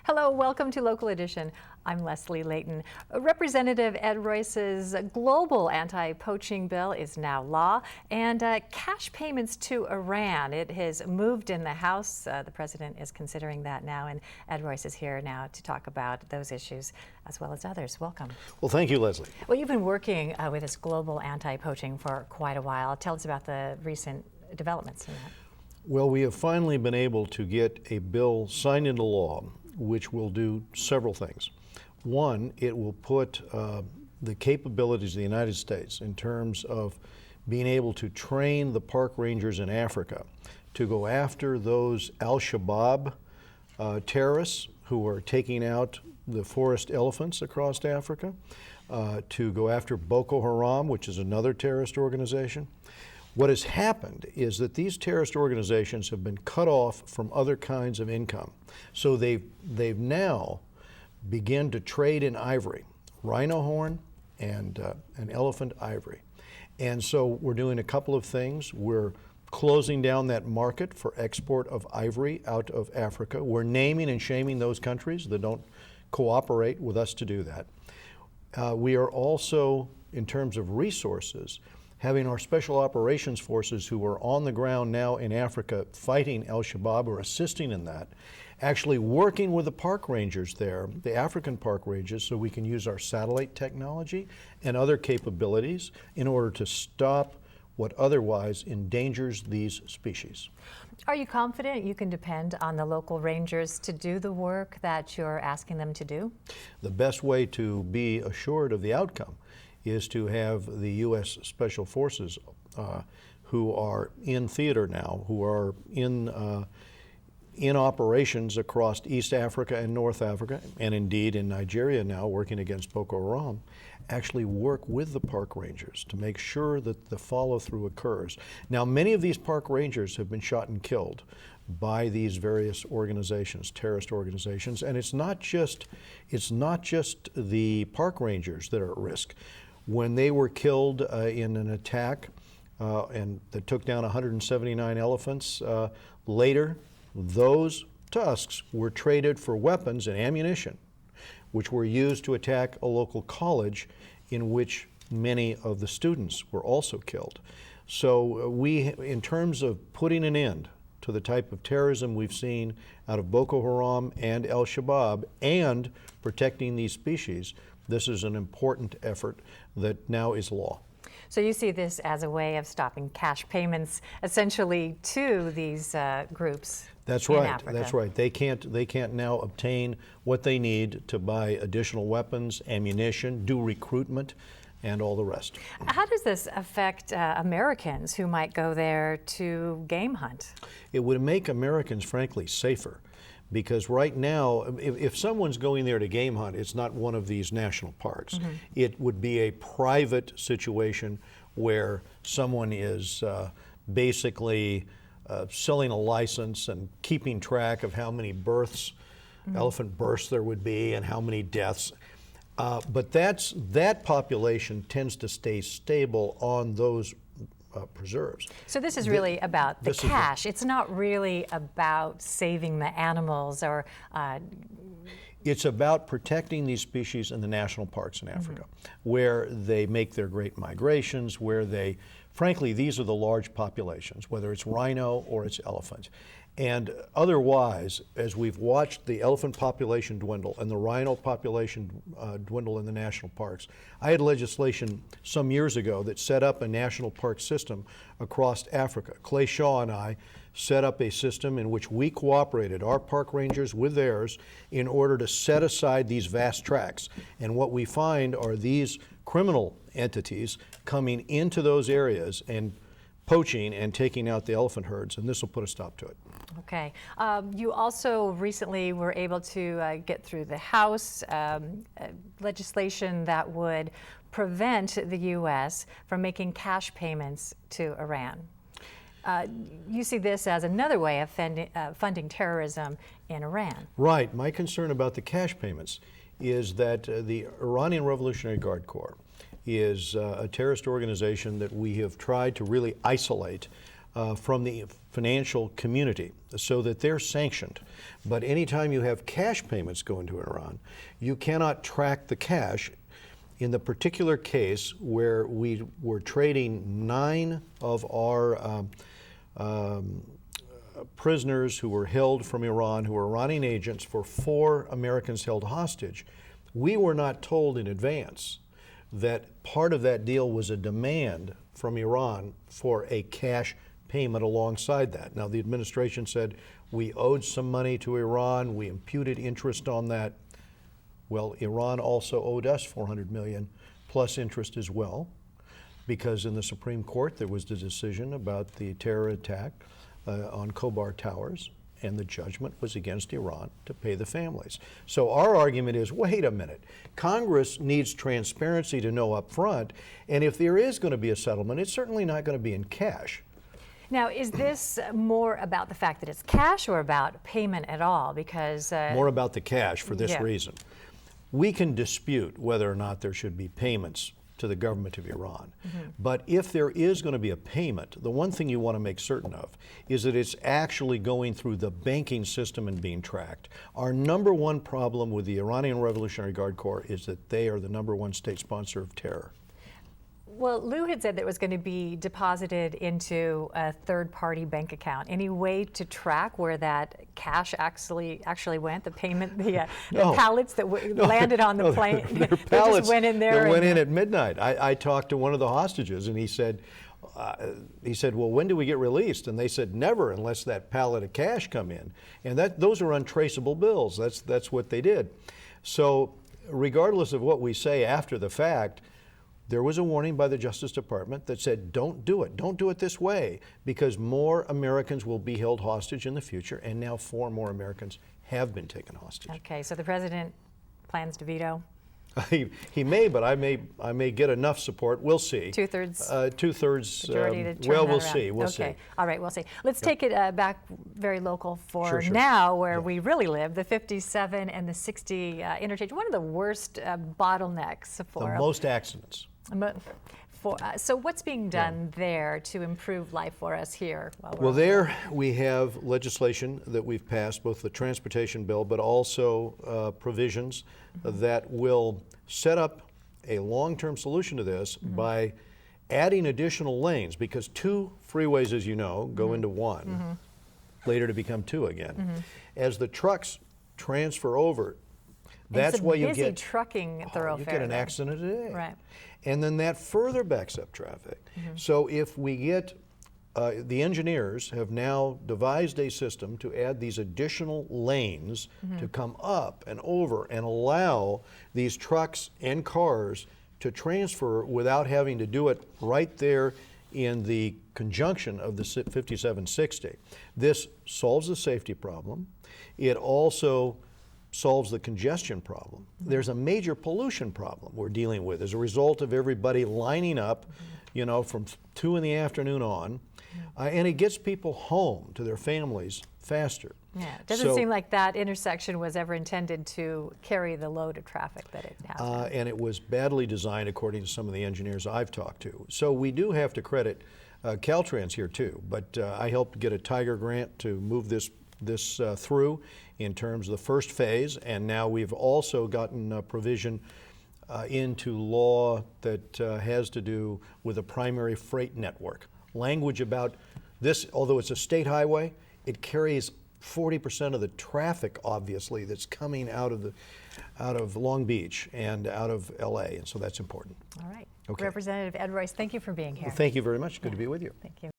Hello, welcome to Local Edition. I'm Leslie Layton. Representative Ed Royce's Global Anti-Poaching Bill is now law, and cash payments to Iran. It has moved in the House. The president is considering that now, and Ed Royce is here now to talk about those issues as well as others. Welcome. Well, thank you, Leslie. Well, you've been working with this global anti-poaching for quite a while. Tell us about the recent developments in that. Well, we have finally been able to get a bill signed into law which will do several things. One, it will put the capabilities of the United States in terms of being able to train the park rangers in Africa to go after those al-Shabaab terrorists who are taking out the forest elephants across Africa, to go after Boko Haram, which is another terrorist organization. What has happened is that these terrorist organizations have been cut off from other kinds of income. So they've now begun to trade in ivory, rhino horn and elephant ivory. And so we're doing a couple of things. We're closing down that market for export of ivory out of Africa. We're naming and shaming those countries that don't cooperate with us to do that. We are also, in terms of resources, having our special operations forces who are on the ground now in Africa fighting al-Shabaab or assisting in that, actually working with the park rangers there, the African park rangers, so we can use our satellite technology and other capabilities in order to stop what otherwise endangers these species. Are you confident you can depend on the local rangers to do the work that you're asking them to do? The best way to be assured of the outcome is to have the U.S. Special Forces who are in theater now, who are in operations across East Africa and North Africa, and indeed in Nigeria now, working against Boko Haram, actually work with the park rangers to make sure that the follow-through occurs. Now, many of these park rangers have been shot and killed by these various organizations, terrorist organizations, and it's not just the park rangers that are at risk. When they were killed in an attack and that took down 179 elephants, later those tusks were traded for weapons and ammunition, which were used to attack a local college in which many of the students were also killed. So we, in terms of putting an end to the type of terrorism we've seen out of Boko Haram and al-Shabaab and protecting these species, this is an important effort that now is law. So you see this as a way of stopping cash payments essentially to these groups. That's in right. Africa. That's right. They can't now obtain what they need to buy additional weapons, ammunition, do recruitment, and all the rest. How does this affect Americans who might go there to game hunt? It would make Americans, frankly, safer. Because right now, if someone's going there to game hunt, it's not one of these national parks. Mm-hmm. It would be a private situation where someone is basically selling a license and keeping track of how many births, mm-hmm. elephant births there would be and how many deaths. But that population tends to stay stable on those preserves. So this is really about the cash. It's not really about saving the animals or... It's about protecting these species in the national parks in Africa, mm-hmm. where they make their great migrations, where they, frankly, these are the large populations, whether it's rhino or it's elephant. And otherwise, as we've watched the elephant population dwindle and the rhino population dwindle in the national parks, I had legislation some years ago that set up a national park system across Africa. Clay Shaw and I set up a system in which we cooperated, our park rangers with theirs, in order to set aside these vast tracts. And what we find are these criminal entities coming into those areas and poaching and taking out the elephant herds, and this will put a stop to it. Okay. You also recently were able to get through the House legislation that would prevent the U.S. from making cash payments to Iran. You see this as another way of funding terrorism in Iran. Right. My concern about the cash payments is that the Iranian Revolutionary Guard Corps is a terrorist organization that we have tried to really isolate from the financial community so that they're sanctioned. But anytime you have cash payments going to Iran, you cannot track the cash. In the particular case where we were trading 9 of our prisoners who were held from Iran, who were Iranian agents, for 4 Americans held hostage, we were not told in advance that part of that deal was a demand from Iran for a cash payment alongside that. Now, the administration said we owed some money to Iran, we imputed interest on that. Well, Iran also owed us $400 million plus interest as well, because in the Supreme Court there was the decision about the terror attack on Khobar Towers, and the judgment was against Iran to pay the families. So our argument is, wait a minute, Congress needs transparency to know up front, and if there is going to be a settlement, it's certainly not going to be in cash. Now, is this more about the fact that it's cash or about payment at all? Because more about the cash for this reason. We can dispute whether or not there should be payments to the government of Iran. But if there is going to be a payment, the one thing you want to make certain of is that it's actually going through the banking system and being tracked. Our number one problem with the Iranian Revolutionary Guard Corps is that they are the number one state sponsor of terror. Well, Lou had said that it was going to be deposited into a third-party bank account. Any way to track where that cash actually went? The payment, the pallets that landed on the plane, Their they pallets just went in there. That went in at midnight. I talked to one of the hostages, and he said, "Well, when do we get released?" And they said, "Never, unless that pallet of cash come in." And those are untraceable bills. That's what they did. So, regardless of what we say after the fact, there was a warning by the Justice Department that said, don't do it. Don't do it this way, because more Americans will be held hostage in the future, and now 4 more Americans have been taken hostage. Okay, so the president plans to veto? He may, but I may get enough support. We'll see. 2/3? 2/3. Majority to turn well, that we'll around. see. We'll see. Okay. All right, we'll see. Let's take it back very local for Sure. now, where we really live, the 57 and the 60 interchange. One of the worst bottlenecks for... The most accidents. So what's being done there to improve life for us here? Well, there we have legislation that we've passed, both the transportation bill, but also provisions that will set up a long-term solution to this by adding additional lanes, because 2 freeways, as you know, go into 1, later to become 2 again. As the trucks transfer over, that's why you get trucking thoroughfare. You get an accident a day. Right. And then that further backs up traffic. So if we get, the engineers have now devised a system to add these additional lanes to come up and over and allow these trucks and cars to transfer without having to do it right there in the conjunction of the 5760. This solves the safety problem. It also solves the congestion problem. There's a major pollution problem we're dealing with as a result of everybody lining up, you know, from 2 in the afternoon on, and it gets people home to their families faster. Yeah, it doesn't seem like that intersection was ever intended to carry the load of traffic that it has. And it was badly designed, according to some of the engineers I've talked to. So we do have to credit Caltrans here too, but I helped get a Tiger grant to move this through in terms of the first phase, and now we've also gotten a provision into law that has to do with a primary freight network. Language about this, although it's a state highway, it carries 40% of the traffic, obviously, that's coming out of Long Beach and out of LA, and so that's important. All right. Okay. Representative Ed Royce, thank you for being here. Well, thank you very much. Good to be with you. Thank you.